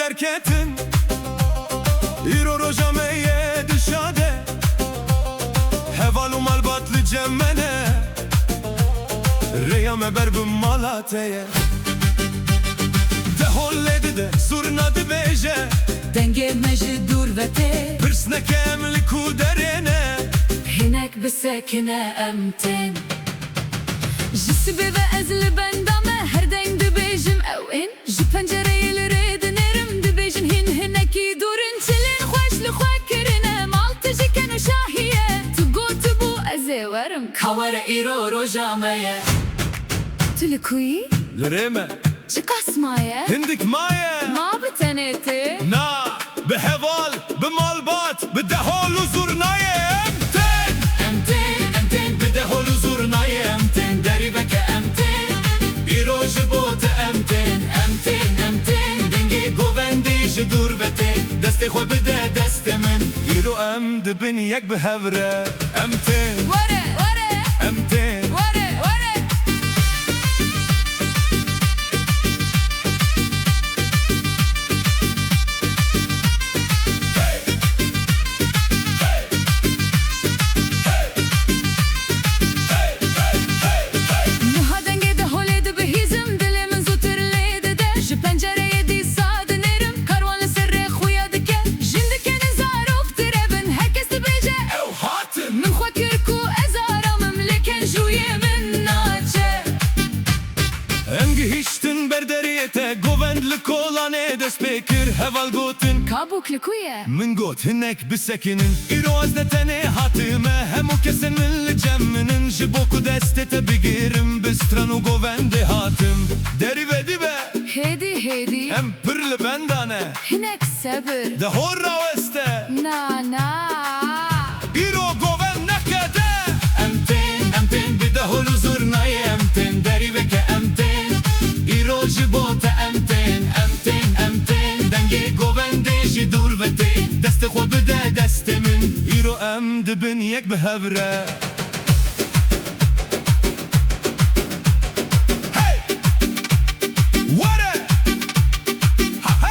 derketin İro roja meye dışade Hevalu malbatlı cemmene Reyame berbim malateye De holledi de zurnadı beje Denge meji dur ve te Pırsneke emli ku derene Hinek bisekine emten Jisibe ve ezli bendame her deng dibejim evin Ji pencereyi dinerim dibejin hineki durun çilin Xoşlu xwekirine maltı jikenu şahiye Tu gotu bu ezeverim Kavare iro rojameye Tu likuyi Lireme Cikasmaye Hindik maye Ma biteneti Na beheval bemalbat bedehol zurnaye emten Emten Bedehol zurnaye emten Deribeke emten İroji bote emten Emten Govendi ji dur vete Deste xwe bide deste min İro em dibin yek behevre Emten Ware ware Emten ware ware Hiştin berderiyete Govendlik olan edes pekir Heval gotin Kabuk likuye Min got hinek bisekinin İro azdetene hatime Hem o kesin milli cemminin Jiboku destete bigirim Bistranu govendi hatim Deri ve dibe Hedi Hem pırlı bendane Hinek sabır De horra veste Na İro goven nekede Emten bir de holu zurnayı emten Deri ve ke emten İro jibote emten Denge govende ji dur vete Deste xwe bide destemin İro em dibin yek behevre Hey! Ware! Ha ha!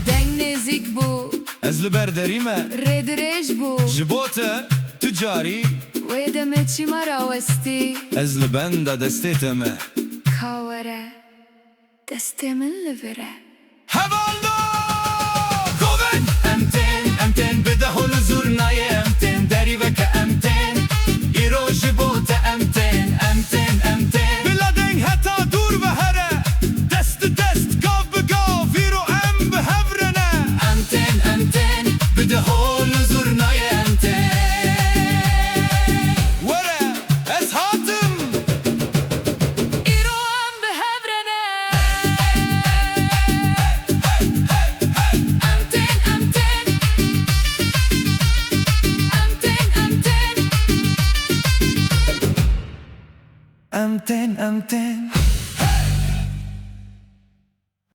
Deng nezik bu Ez li ber derîme Redirej bu Jibote ticari Ve deme çimara westi Ez li benda destê te me Kavare Destemin livire Hevaldo! Goven! Emten bide holu zurnaye emten Deri ve ke emten İro jibote emten Bila deng heta dur ve here Dest gav be gav İro em behevrene Emten Bide holu zurnaye emten Were ez hatim İroam behevrene Emten Emten